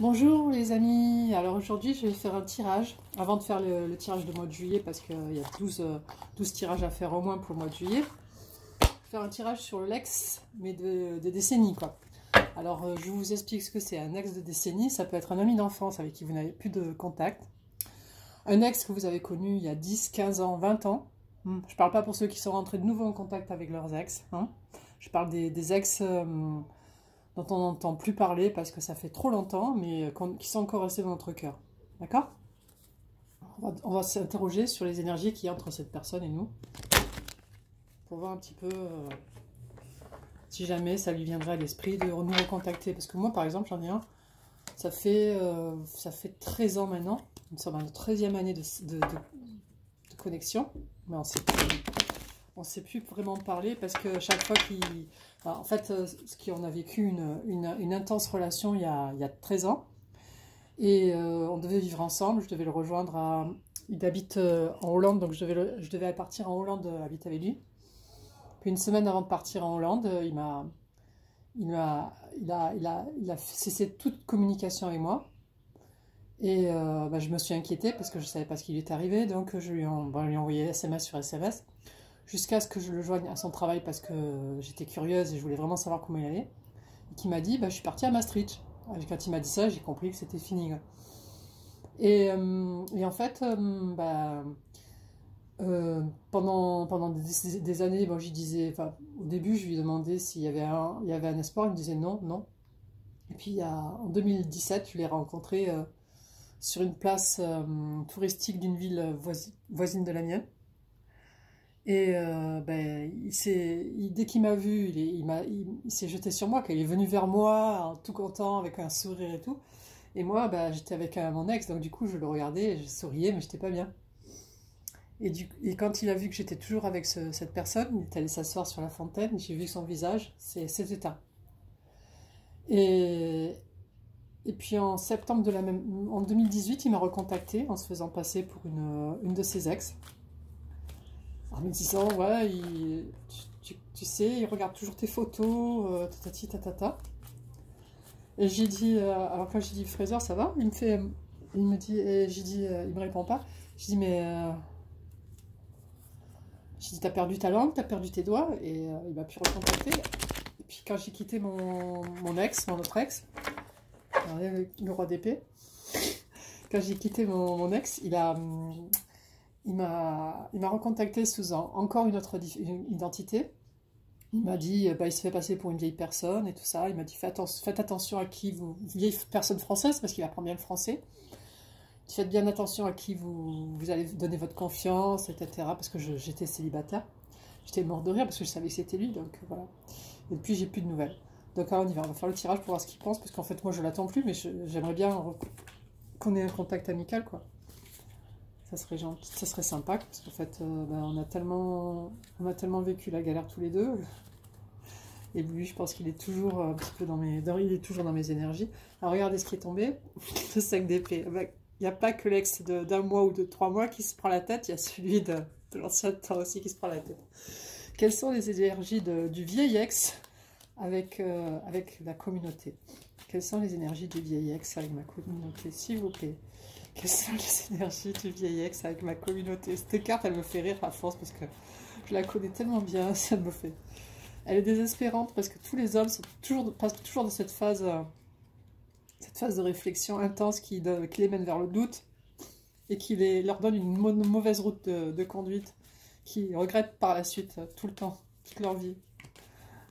Bonjour les amis, alors aujourd'hui je vais faire un tirage, avant de faire le tirage du mois de juillet parce qu'il y a 12 tirages à faire au moins pour le mois de juillet. Je vais faire un tirage sur l'ex, mais de décennies quoi. Alors je vous explique ce que c'est un ex de décennie, ça peut être un ami d'enfance avec qui vous n'avez plus de contact. Un ex que vous avez connu il y a 10, 15 ans, 20 ans. Je parle pas pour ceux qui sont rentrés de nouveau en contact avec leurs ex. Je parle des ex... dont on n'entend plus parler parce que ça fait trop longtemps, mais qui sont encore restés dans notre cœur. D'accord? On va s'interroger sur les énergies qu'il y a entre cette personne et nous, pour voir un petit peu si jamais ça lui viendrait à l'esprit de nous recontacter. Parce que moi, par exemple, j'en ai un, ça fait 13 ans maintenant, nous sommes à notre 13e année de connexion, mais on ne sait plus vraiment parler parce que chaque fois qu'il... En fait, on a vécu une intense relation il y a 13 ans. Et on devait vivre ensemble. Je devais le rejoindre il habite en Hollande, donc je devais partir en Hollande habiter avec lui. Puis une semaine avant de partir en Hollande, il a cessé toute communication avec moi. Et je me suis inquiétée parce que je ne savais pas ce qui lui était arrivé. Donc je lui ai envoyé SMS sur SMS. Jusqu'à ce que je le joigne à son travail parce que j'étais curieuse et je voulais vraiment savoir comment il allait. Et qui m'a dit, je suis partie à Maastricht. Quand il m'a dit ça, j'ai compris que c'était fini. Et en fait, pendant des années, j'y disais, au début, je lui demandais s'il y avait un espoir. Il me disait non, non. Et puis en 2017, je l'ai rencontré sur une place touristique d'une ville voisine de la mienne. Et dès qu'il m'a vu, il s'est jeté sur moi, il est venu vers moi, tout content, avec un sourire et tout. Et moi, j'étais avec mon ex, donc du coup, je le regardais, je souriais, mais j'étais pas bien. Et quand il a vu que j'étais toujours avec cette personne, il est allé s'asseoir sur la fontaine, j'ai vu son visage, c'est éteint. Et puis en septembre en 2018, il m'a recontacté en se faisant passer pour une de ses ex. En me disant, ouais, tu sais, il regarde toujours tes photos, tatati tatata. Et j'ai dit, alors quand j'ai dit, Fraser, ça va? Il me dit, et j'ai dit, il me répond pas. J'ai dit, mais, j'ai dit, t'as perdu ta langue, t'as perdu tes doigts, et il m'a pu recontacter. Et puis quand j'ai quitté mon autre ex, le roi d'épée, quand j'ai quitté mon ex, il m'a recontacté sous encore une autre identité. Il m'a dit, il se fait passer pour une vieille personne et tout ça. Il m'a dit, faites attention à qui vieille personne française, parce qu'il apprend bien le français. Faites bien attention à qui vous allez donner votre confiance, etc. Parce que j'étais célibataire. J'étais mort de rire parce que je savais que c'était lui, donc voilà. Et depuis, j'ai plus de nouvelles. Donc alors, on y va faire le tirage pour voir ce qu'il pense, parce qu'en fait, moi, je l'attends plus, mais j'aimerais bien qu'on ait un contact amical, quoi. Ça serait gentil, ça serait sympa, parce qu'en fait, on a tellement vécu la galère tous les deux. Et lui, je pense qu'il est toujours un petit peu il est toujours dans mes énergies. Alors regardez ce qui est tombé, le 5 d'épée. Il n'y a pas que l'ex d'un mois ou de 3 mois qui se prend la tête, il y a celui de l'ancien temps aussi qui se prend la tête. Quelles sont les énergies du vieil ex avec la communauté? Quelles sont les énergies du vieil ex avec ma communauté, s'il vous plaît? Quelles sont les énergies du vieil ex avec ma communauté? Cette carte, elle me fait rire à force parce que je la connais tellement bien, ça me fait... Elle est désespérante parce que tous les hommes passent toujours dans cette phase de réflexion intense qui les mène vers le doute et qui leur donne une mauvaise route de conduite, qui regrettent par la suite, tout le temps, toute leur vie.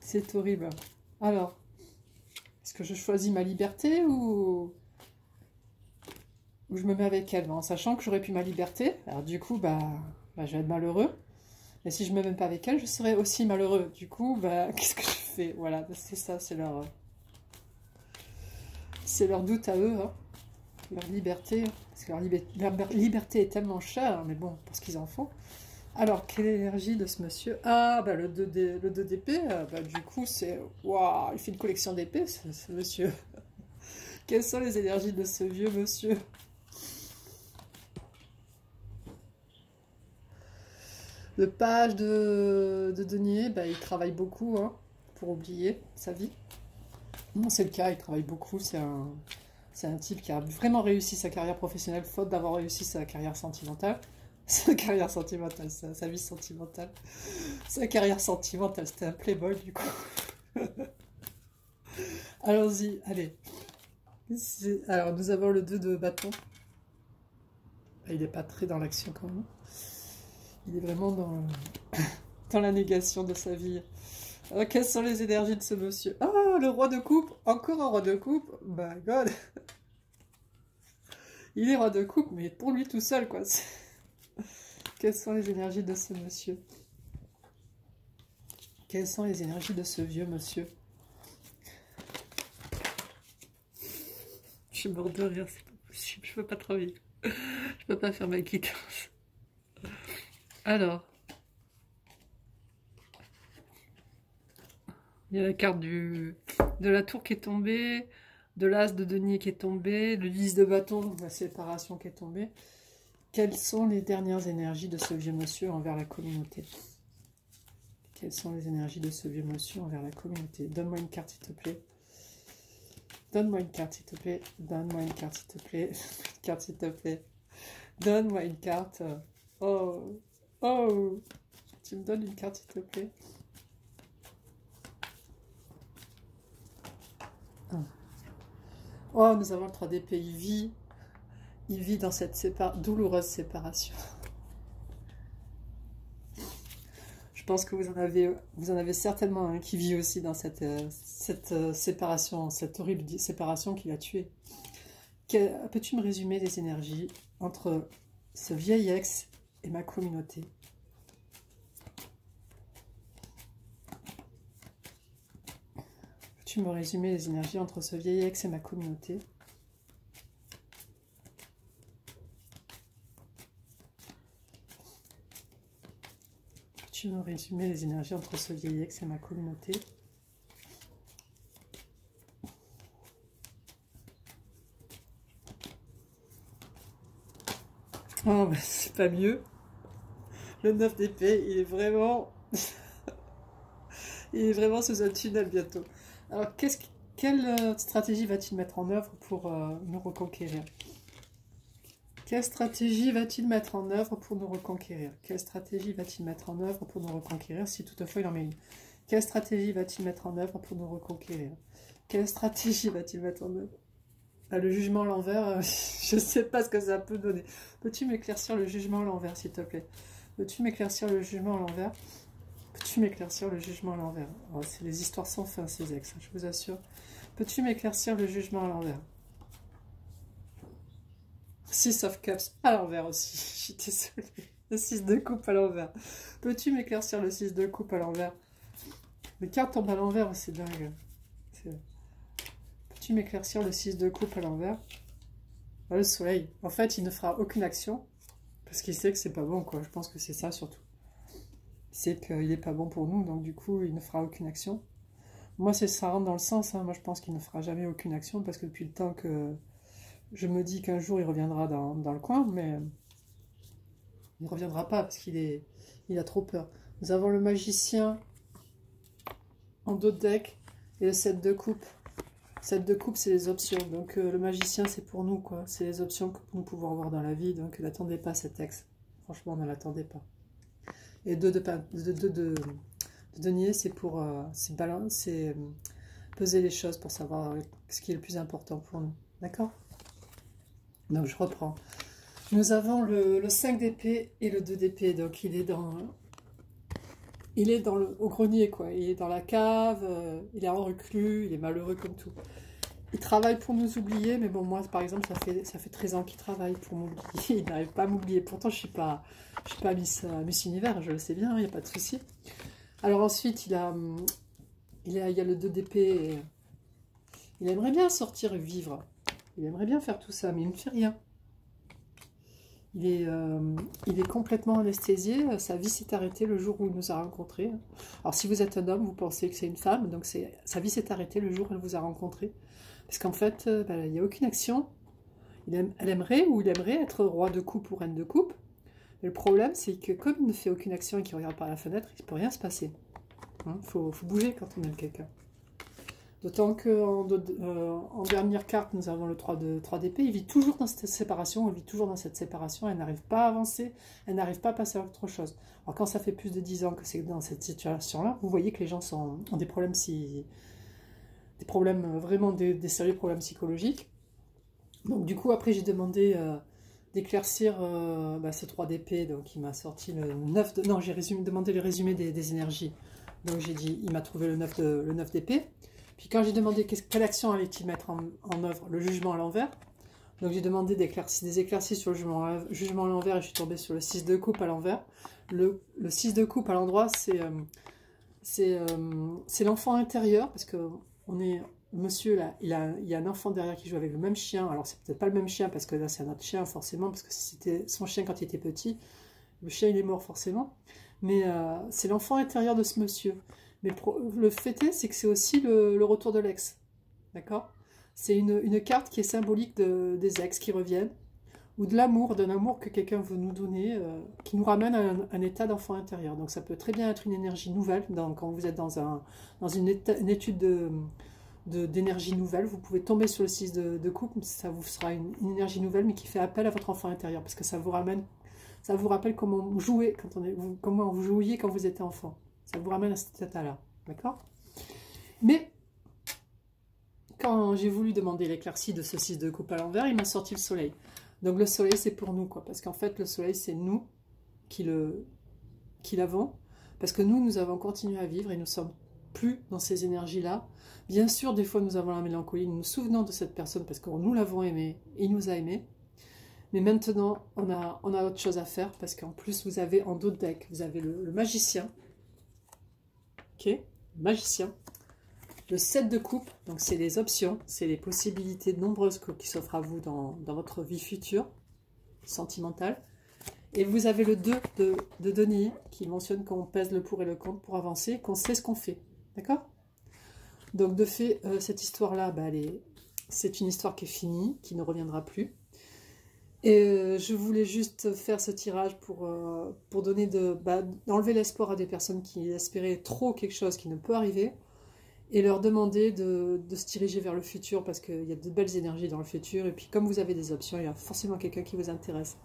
C'est horrible. Alors, est-ce que je choisis ma liberté ou je me mets avec elle, en sachant que j'aurais pu ma liberté? Alors du coup, je vais être malheureux. Et si je me mets pas avec elle, je serai aussi malheureux. Du coup, qu'est-ce que je fais? Voilà, c'est ça, c'est leur doute à eux, hein. Leur liberté. Parce que leur liberté est tellement chère, mais bon, pour ce qu'ils en font. Alors, quelle est l'énergie de ce monsieur? Ah, le 2 d'épée, du coup, c'est... Waouh, il fait une collection d'épées, ce monsieur. Quelles sont les énergies de ce vieux monsieur? Le page de denier, il travaille beaucoup, hein, pour oublier sa vie. Non, c'est le cas, il travaille beaucoup, c'est C'est un type qui a vraiment réussi sa carrière professionnelle, faute d'avoir réussi sa carrière sentimentale. Sa carrière sentimentale, sa vie sentimentale. Sa carrière sentimentale, c'était un playboy du coup. Allons-y, allez. Alors, nous avons le 2 de bâton. Il n'est pas très dans l'action quand même. Il est vraiment dans la négation de sa vie. Alors, quelles sont les énergies de ce monsieur? Oh, le roi de coupe. Encore un roi de coupe. My God. Il est roi de coupe, mais pour lui tout seul, quoi. Quelles sont les énergies de ce monsieur? Quelles sont les énergies de ce vieux monsieur? Je suis mort de rire, c'est pas possible. Je peux pas travailler. Je peux pas faire ma quittance. Alors. Il y a la carte de la tour qui est tombée, de l'as de denier qui est tombé, le 10 de bâton, la séparation qui est tombée. Quelles sont les dernières énergies de ce vieux monsieur envers la communauté? Quelles sont les énergies de ce vieux monsieur envers la communauté? Donne-moi une carte, s'il te plaît. Donne-moi une carte, s'il te plaît. Donne-moi une carte, s'il te plaît. Une carte, s'il te plaît. Donne-moi une carte. Oh, oh. Tu me donnes une carte, s'il te plaît. Oh, nous avons le 3 d'épée. Il vit dans cette douloureuse séparation. Je pense que vous en avez certainement un qui vit aussi dans cette séparation, cette horrible séparation qui l'a tué. Peux-tu me résumer les énergies entre ce vieil ex et ma communauté? Peux-tu me résumer les énergies entre ce vieil ex et ma communauté? Peux-tu me résumer les énergies entre ce vieil ex et ma communauté? Oh, bah, c'est pas mieux. Le 9 d'épée, il est vraiment... il est vraiment sous un tunnel bientôt. Alors, quelle stratégie va-t-il mettre en œuvre pour nous reconquérir? Quelle stratégie va-t-il mettre en œuvre pour nous reconquérir? Quelle stratégie va-t-il mettre en œuvre pour nous reconquérir, si toutefois il en met une? Quelle stratégie va-t-il mettre en œuvre pour nous reconquérir? Quelle stratégie va-t-il mettre en œuvre? Ah, le jugement à l'envers, je ne sais pas ce que ça peut donner. Peux-tu m'éclaircir le jugement à l'envers, s'il te plaît? Peux-tu m'éclaircir le jugement à l'envers? Peux-tu m'éclaircir le jugement à l'envers? Oh, c'est les histoires sans fin, ces ex, je vous assure. Peux-tu m'éclaircir le jugement à l'envers? 6 of Cups à l'envers aussi, je suis désolée. Le 6 de coupe à l'envers. Peux-tu m'éclaircir le 6 de coupe à l'envers? Les cartes tombent à l'envers, c'est dingue. Peux-tu m'éclaircir le 6 de coupe à l'envers? Oh, le soleil. En fait, il ne fera aucune action parce qu'il sait que c'est pas bon, quoi. Je pense que c'est ça surtout. Il sait qu'il n'est pas bon pour nous, donc du coup, il ne fera aucune action. Moi, ça rentre dans le sens. Hein. Moi, je pense qu'il ne fera jamais aucune action parce que depuis le temps que je me dis qu'un jour, il reviendra dans le coin, mais il ne reviendra pas parce qu'il a trop peur. Nous avons le magicien en dos de deck et le 7 de coupe. 7 de coupe, c'est les options. Donc, le magicien, c'est pour nous, quoi. C'est les options que nous pouvons avoir dans la vie. Donc, n'attendez pas cet ex. Franchement, ne l'attendez pas. Et 2 de denier, c'est pour c'est peser les choses pour savoir ce qui est le plus important pour nous. D'accord? Donc, je reprends. Nous avons le 5 d'épée et le 2 d'épée. Donc, il est au grenier, quoi. Il est dans la cave, il est en reclus, il est malheureux comme tout. Il travaille pour nous oublier, mais bon, moi, par exemple, ça fait 13 ans qu'il travaille pour m'oublier. Il n'arrive pas à m'oublier. Pourtant, je suis pas Miss Univers, je le sais bien, il n'y a pas de souci. Alors ensuite, il y a le 2 d'épée. Il aimerait bien sortir et vivre. Il aimerait bien faire tout ça, mais il ne fait rien. Il est complètement anesthésié. Sa vie s'est arrêtée le jour où il nous a rencontrés. Alors, si vous êtes un homme, vous pensez que c'est une femme. Donc, sa vie s'est arrêtée le jour où elle vous a rencontré. Parce qu'en fait, il n'y a aucune action. Elle aimerait être roi de coupe ou reine de coupe. Mais le problème, c'est que comme il ne fait aucune action et qu'il regarde par la fenêtre, il ne peut rien se passer. Il faut bouger quand on aime quelqu'un. D'autant qu'en en dernière carte, nous avons le 3 d'épée. Il vit toujours dans cette séparation, elle vit toujours dans cette séparation, elle n'arrive pas à avancer, elle n'arrive pas à passer à autre chose. Alors quand ça fait plus de 10 ans que c'est dans cette situation-là, vous voyez que les gens ont des problèmes, vraiment des sérieux problèmes psychologiques. Donc du coup, après j'ai demandé d'éclaircir ce 3 d'épée, donc il m'a sorti le 9 de... Non, j'ai demandé le résumé des énergies. Donc j'ai dit, il m'a trouvé le 9 d'épée. Puis quand j'ai demandé quelle action allait-il mettre en œuvre, le jugement à l'envers, donc j'ai demandé des éclaircies sur le jugement à l'envers et je suis tombée sur le 6 de coupe à l'envers. Le 6 de coupe à l'endroit, c'est l'enfant intérieur, parce que monsieur là, il y a un enfant derrière qui joue avec le même chien. Alors c'est peut-être pas le même chien, parce que là c'est un autre chien forcément, parce que c'était son chien quand il était petit. Le chien il est mort forcément. Mais c'est l'enfant intérieur de ce monsieur. Mais le fait est, c'est que c'est aussi le retour de l'ex. D'accord? C'est une carte qui est symbolique des ex qui reviennent, ou de l'amour, d'un amour que quelqu'un veut nous donner, qui nous ramène à un état d'enfant intérieur. Donc ça peut très bien être une énergie nouvelle. Quand vous êtes dans une étude d'énergie nouvelle, vous pouvez tomber sur le 6 de coupe, ça vous sera une énergie nouvelle, mais qui fait appel à votre enfant intérieur, parce que ça vous rappelle comment vous jouez comment vous jouiez quand vous étiez enfant. Ça vous ramène à cet état-là, d'accord? Mais, quand j'ai voulu demander l'éclaircie de ce 6 de coupe à l'envers, il m'a sorti le soleil. Donc le soleil, c'est pour nous, quoi. Parce qu'en fait, le soleil, c'est nous qui l'avons. Parce que nous avons continué à vivre et nous sommes plus dans ces énergies-là. Bien sûr, des fois, nous avons la mélancolie. Nous nous souvenons de cette personne parce que nous l'avons aimé, il nous a aimés. Mais maintenant, on a autre chose à faire parce qu'en plus, vous avez en d'autres decks, vous avez le magicien. Ok, magicien. Le 7 de coupe, donc c'est les options, c'est les possibilités nombreuses qui s'offrent à vous dans votre vie future, sentimentale. Et vous avez le 2 de denier, qui mentionne qu'on pèse le pour et le contre pour avancer, qu'on sait ce qu'on fait. D'accord? Donc de fait, cette histoire-là, c'est une histoire qui est finie, qui ne reviendra plus. Et je voulais juste faire ce tirage pour donner d'enlever l'espoir à des personnes qui espéraient trop quelque chose qui ne peut arriver et leur demander de se diriger vers le futur parce qu'il y a de belles énergies dans le futur et puis comme vous avez des options, il y a forcément quelqu'un qui vous intéresse.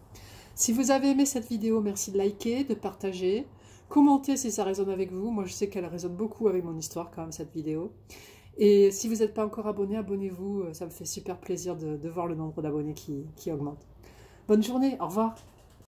Si vous avez aimé cette vidéo, merci de liker, de partager, commentez si ça résonne avec vous. Moi je sais qu'elle résonne beaucoup avec mon histoire quand même cette vidéo. Et si vous n'êtes pas encore abonné, abonnez-vous, ça me fait super plaisir de voir le nombre d'abonnés qui augmente. Bonne journée, au revoir.